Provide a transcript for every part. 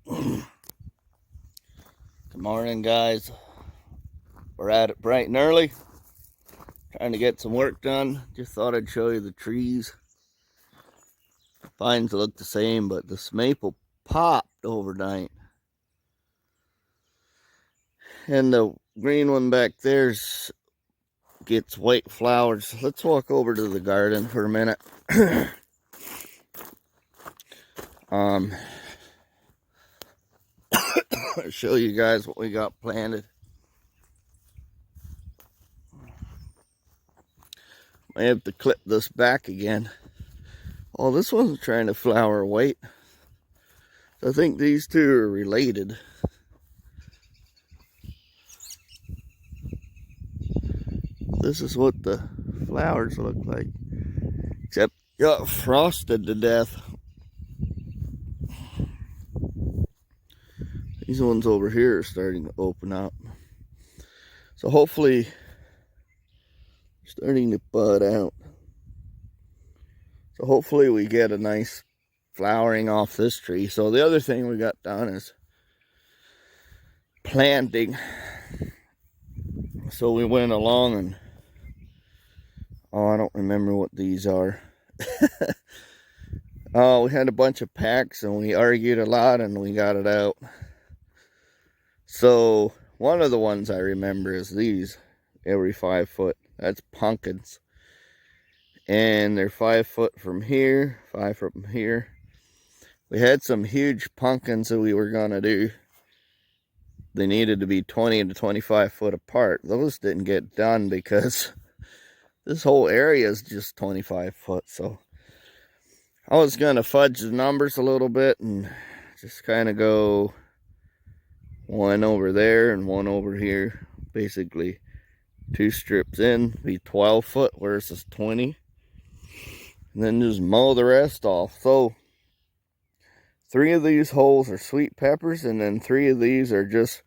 Good morning, guys. We're at it bright and early, trying to get some work done. Just thought I'd show you the trees. The pines look the same, but this maple popped overnight. And the green one back there's gets white flowers. Let's walk over to the garden for a minute. I'll show you guys what we got planted. I have to clip this back again. Oh, this one's trying to flower white. I think these two are related. This is what the flowers look like. Except got frosted to death. These ones over here are starting to open up. So hopefully starting to bud out. So hopefully we get a nice flowering off this tree. So the other thing we got done is planting. So we went along and I don't remember what these are. We had a bunch of packs and we argued a lot and we got it out. So one of the ones I remember is these, every 5 foot. That's pumpkins. And they're 5 foot from here, 5 foot from here. We had some huge pumpkins that we were gonna do. They needed to be 20 to 25 foot apart. Those didn't get done because this whole area is just 25 foot. So I was gonna fudge the numbers a little bit and just kind of go one over there and one over here. Basically 2 strips in, be 12 foot versus 20. And then just mow the rest off. So 3 of these holes are sweet peppers, and then 3 of these are just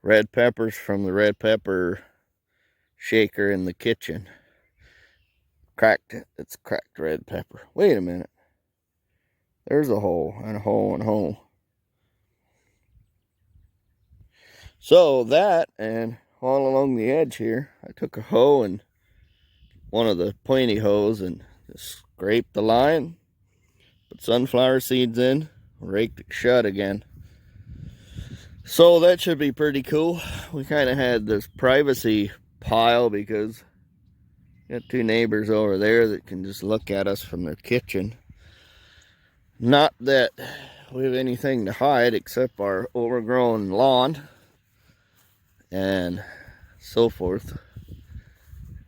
red peppers from the red pepper shaker in the kitchen. It's cracked red pepper. Wait a minute. There's a hole, and a hole, and a hole. So that, and all along the edge here, I took a hoe and one of the pointy hoes and just scraped the line, put sunflower seeds in, raked it shut again. So that should be pretty cool. We kind of had this privacy pile because we got 2 neighbors over there that can just look at us from their kitchen. Not that we have anything to hide except our overgrown lawn and so forth.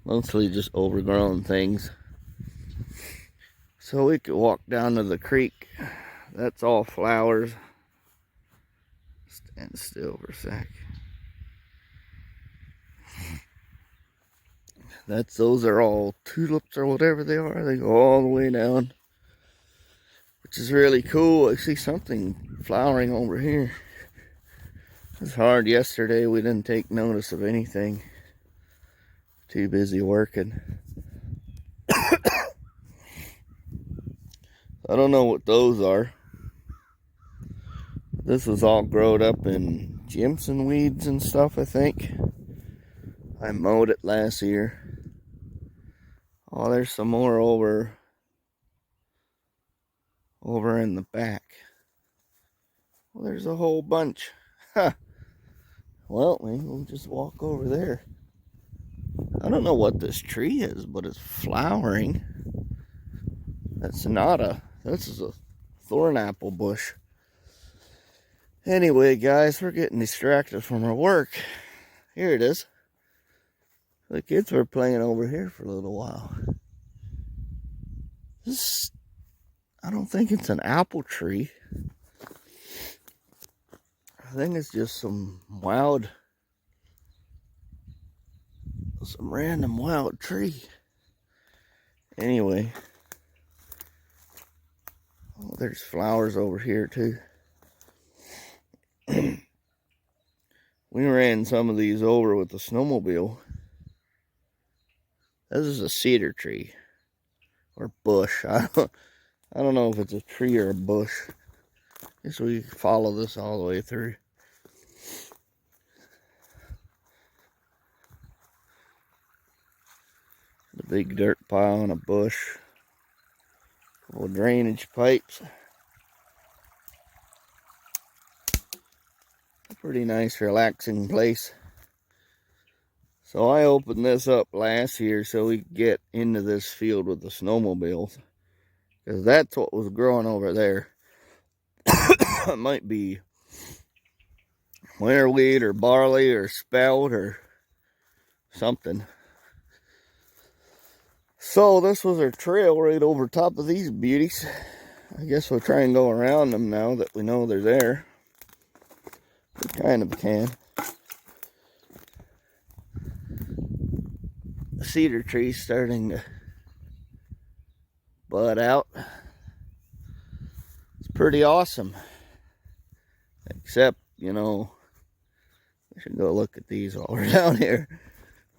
Mostly just overgrown things. So we could walk down to the creek. That's all flowers. Stand still for a sec. Those are all tulips or whatever they are. They go all the way down, which is really cool. I see something flowering over here. It was hard yesterday. We didn't take notice of anything. Too busy working. I don't know what those are. This was all growed up in Jimson weeds and stuff, I think. I mowed it last year. Oh, there's some more over in the back. Well, there's a whole bunch. Huh. Well, we'll just walk over there. I don't know what this tree is, but it's flowering. This is a thorn apple bush. Anyway, guys, we're getting distracted from our work. Here it is. The kids were playing over here for a little while. I don't think it's an apple tree. I think it's just some random wild tree. Anyway. Oh, there's flowers over here too. We ran some of these over with the snowmobile. This is a cedar tree. Or bush. I don't know if it's a tree or a bush. Guess we follow this all the way through. The big dirt pile and a bush. Couple drainage pipes. A pretty nice, relaxing place. So I opened this up last year so we could get into this field with the snowmobiles. Because that's what was growing over there. It might be winter wheat or barley or spelt or something. So this was our trail right over top of these beauties. I guess we'll try and go around them now that we know they're there. We kind of can. The cedar tree's starting to bud out. It's pretty awesome. Except, you know, I should go look at these while we're down here.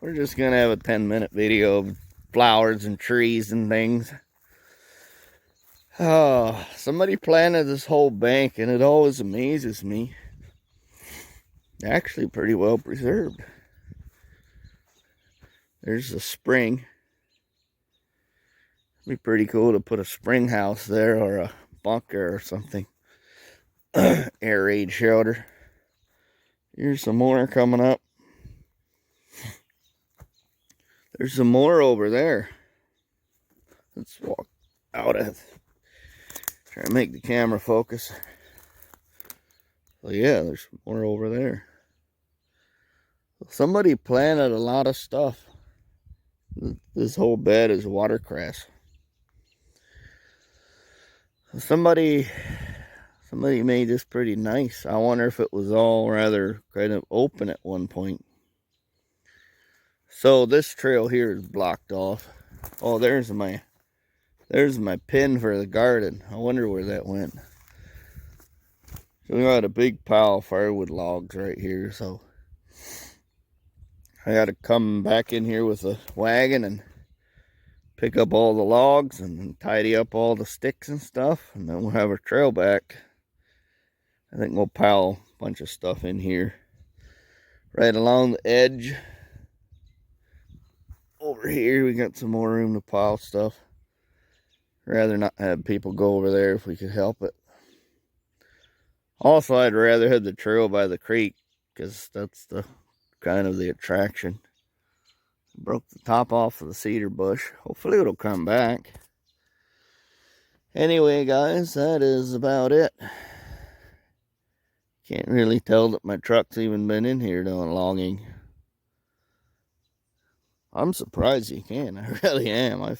We're just going to have a 10-minute video of flowers and trees and things. Oh, somebody planted this whole bank and it always amazes me. Actually pretty well preserved. There's a spring. It'd be pretty cool to put a spring house there or a bunker or something. Air raid shelter. Here's some more coming up. There's some more over there. Let's walk out of. Try to make the camera focus. So yeah, there's more over there. Somebody planted a lot of stuff. This whole bed is watercress. Somebody made this pretty nice. I wonder if it was all rather kind of open at one point. So this trail here is blocked off. Oh, there's my pin for the garden. I wonder where that went. So we got a big pile of firewood logs right here, so I gotta come back in here with a wagon and pick up all the logs and tidy up all the sticks and stuff, and then we'll have our trail back. I think we'll pile a bunch of stuff in here right along the edge. Over here we got some more room to pile stuff. Rather not have people go over there if we could help it. Also, I'd rather have the trail by the creek because that's the kind of the attraction. Broke the top off of the cedar bush. Hopefully it'll come back. Anyway, guys, that is about it. Can't really tell that my truck's even been in here doing logging. I'm surprised you can. I really am.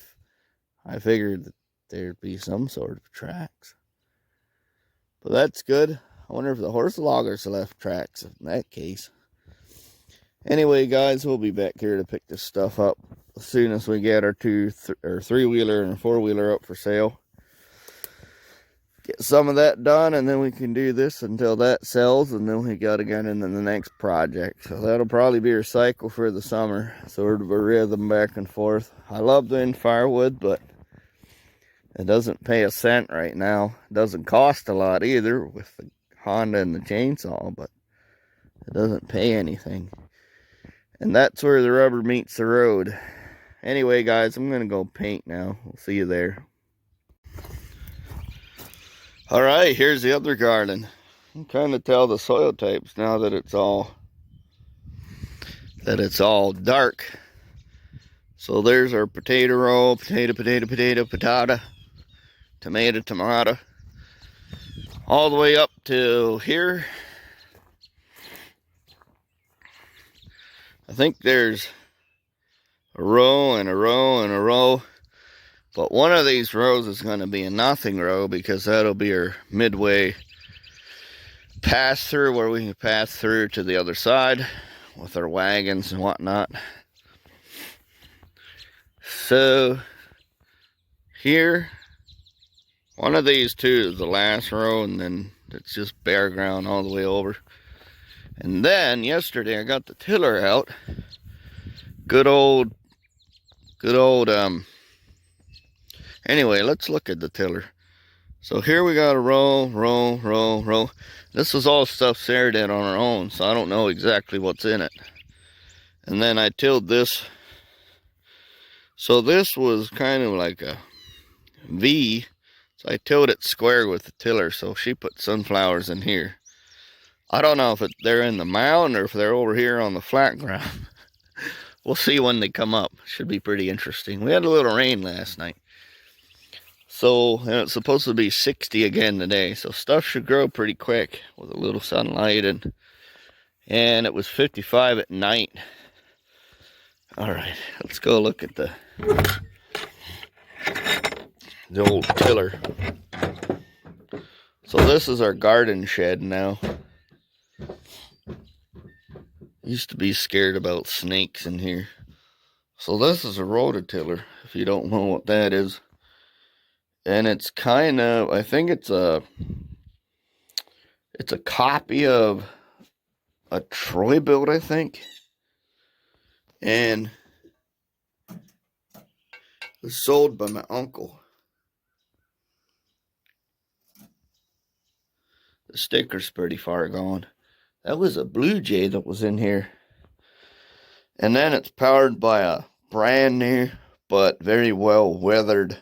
I figured that there'd be some sort of tracks. But that's good. I wonder if the horse loggers left tracks in that case. Anyway, guys, we'll be back here to pick this stuff up as soon as we get our three-wheeler and four-wheeler up for sale. Get some of that done, and then we can do this until that sells, and then we got to get into the next project. So that'll probably be our cycle for the summer. Sort of a rhythm back and forth. I love doing firewood, but it doesn't pay a cent right now. It doesn't cost a lot either with the Honda and the chainsaw, but it doesn't pay anything. And that's where the rubber meets the road. Anyway, guys, I'm going to go paint now. We'll see you there. Alright, here's the other garden. You can kind of tell the soil types now that it's all dark. So there's our potato row, potato, tomato, all the way up to here. I think there's a row and a row and a row. But one of these rows is going to be a nothing row because that'll be our midway pass through where we can pass through to the other side with our wagons and whatnot. So here, one of these two is the last row, and then it's just bare ground all the way over. And then yesterday I got the tiller out. Good old anyway, let's look at the tiller. So here we got to roll. This is all stuff Sarah did on her own, so I don't know exactly what's in it. And then I tilled this. So this was kind of like a V. So I tilled it square with the tiller, so she put sunflowers in here. I don't know if they're in the mound or if they're over here on the flat ground. We'll see when they come up. Should be pretty interesting. We had a little rain last night. So, and it's supposed to be 60 again today. So stuff should grow pretty quick with a little sunlight. And it was 55 at night. All right, let's go look at the old tiller. So this is our garden shed now. Used to be scared about snakes in here. So this is a rototiller, if you don't know what that is. And it's kind of, I think it's a copy of a Troy build, I think. And it was sold by my uncle. The sticker's pretty far gone. That was a Blue Jay that was in here. And then it's powered by a brand new but very well weathered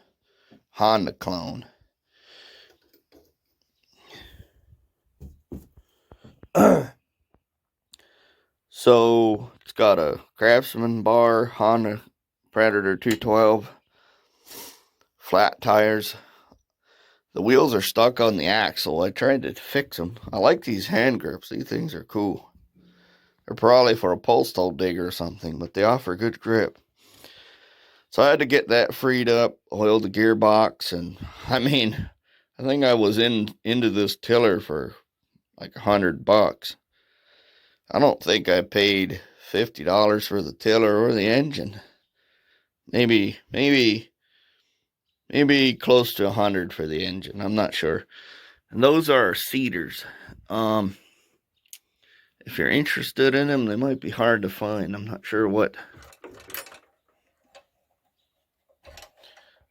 Honda clone. So it's got a Craftsman bar, Honda Predator 212, flat tires. The wheels are stuck on the axle. I tried to fix them. I like these hand grips. These things are cool. They're probably for a postal digger or something, but they offer good grip. So I had to get that freed up, oil the gearbox, and I mean, I think I was into this tiller for like $100. I don't think I paid $50 for the tiller or the engine. Maybe close to 100 for the engine. I'm not sure. And those are cedars. If you're interested in them, they might be hard to find. I'm not sure what.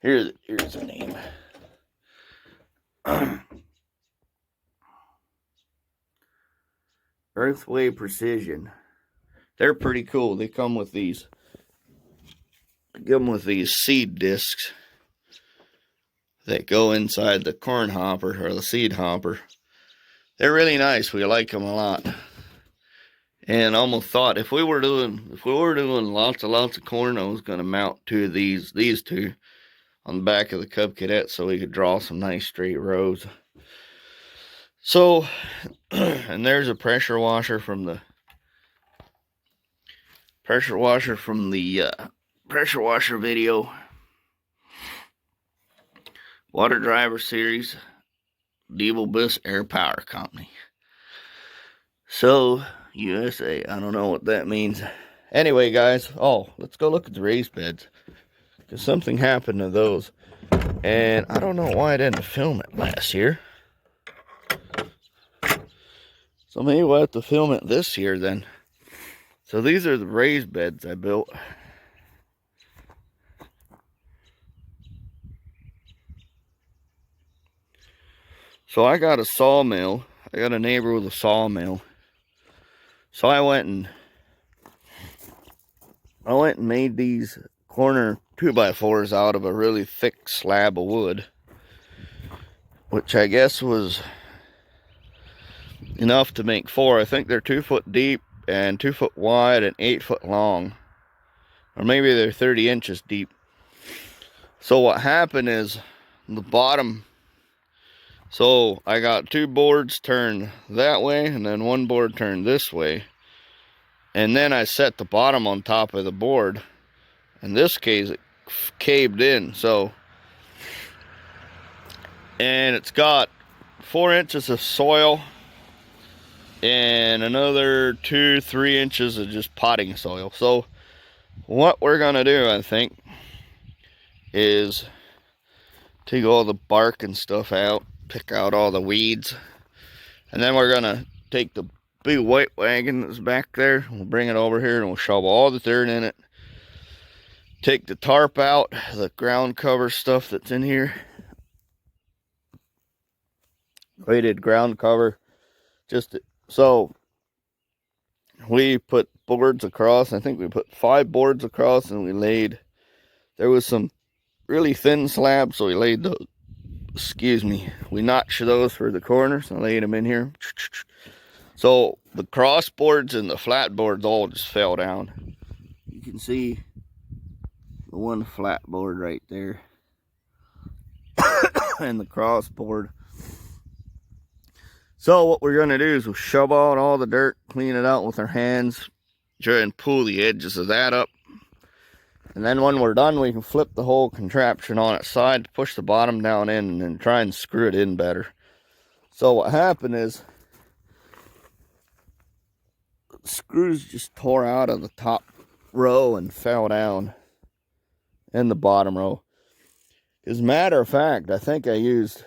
Here's the name. Earthway Precision. They're pretty cool. They come with these. Give them with these seed discs that go inside the corn hopper or the seed hopper. They're really nice. We like them a lot. And I almost thought if we were doing lots of corn, I was going to mount two of these two on the back of the Cub Cadet so we could draw some nice straight rows. So, and there's a pressure washer from the pressure washer video. Water Driver Series, Devil Bliss Air Power Company. So, USA, I don't know what that means. Anyway, guys, let's go look at the raised beds. Because something happened to those. And I don't know why I didn't film it last year. So maybe we'll have to film it this year then. So these are the raised beds I built. So I got a sawmill. I got a neighbor with a sawmill. So I went and made these corner 2x4s out of a really thick slab of wood, which I guess was enough to make 4. I think they're 2 foot deep and 2 foot wide and 8 foot long, or maybe they're 30 inches deep. So what happened is the bottom, so I got 2 boards turned that way and then 1 board turned this way, and then I set the bottom on top of the board. In this case, it caved in. So, and it's got 4 inches of soil and another 2-3 inches of just potting soil. So what we're gonna do, I think, is take all the bark and stuff out, pick out all the weeds, and then we're gonna take the big white wagon that's back there, we'll bring it over here and we'll shovel all the dirt in it, take the tarp out, the ground cover stuff that's in here, We did ground cover. So we put boards across. I think we put 5 boards across, and there was some really thin slabs, so we laid those, we notched those for the corners and laid them in here. So the cross boards and the flat boards all just fell down. You can see the one flat board right there and the cross board. So what we're going to do is we'll shove out all the dirt, clean it out with our hands, try and pull the edges of that up. And then when we're done, we can flip the whole contraption on its side, push the bottom down in, and then try and screw it in better. So what happened is, the screws just tore out of the top row and fell down in the bottom row. As a matter of fact, I think I used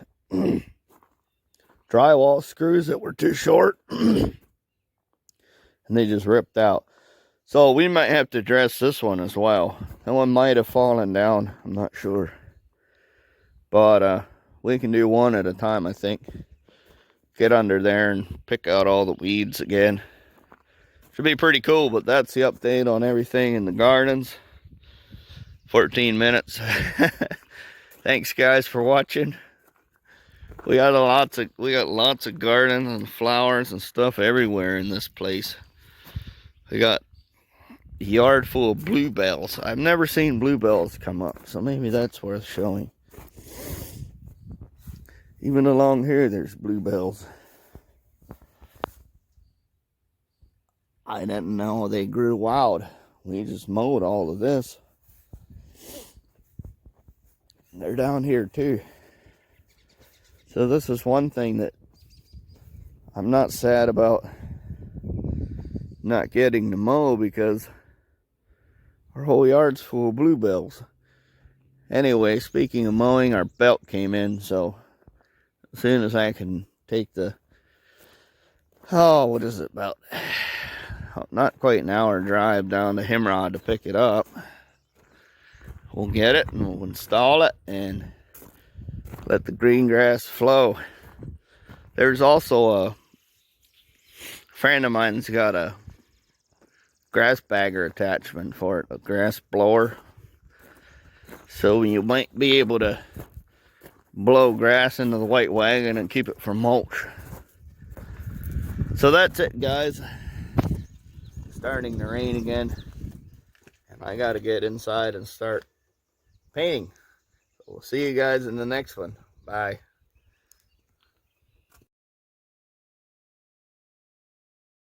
drywall screws that were too short, and they just ripped out. So we might have to address this one as well. That one might have fallen down. I'm not sure. But we can do one at a time, I think. Get under there and pick out all the weeds again. Should be pretty cool, but that's the update on everything in the gardens. 14 minutes. Thanks guys for watching. We got lots of gardens and flowers and stuff everywhere in this place. We got a yard full of bluebells. I've never seen bluebells come up, so maybe that's worth showing. Even along here, there's bluebells. I didn't know they grew wild. We just mowed all of this. They're down here too. So this is one thing that I'm not sad about not getting to mow, because our whole yard's full of bluebells. Anyway, speaking of mowing, our belt came in, so as soon as I can take the, what is it, about, not quite an hour drive down to Himrod to pick it up, we'll get it and we'll install it and let the green grass flow. There's also a friend of mine's got a grass bagger attachment for it, a grass blower. So you might be able to blow grass into the white wagon and keep it from mulch. So that's it, guys. It's starting to rain again, and I gotta get inside and start painting. So we'll see you guys in the next one. Bye.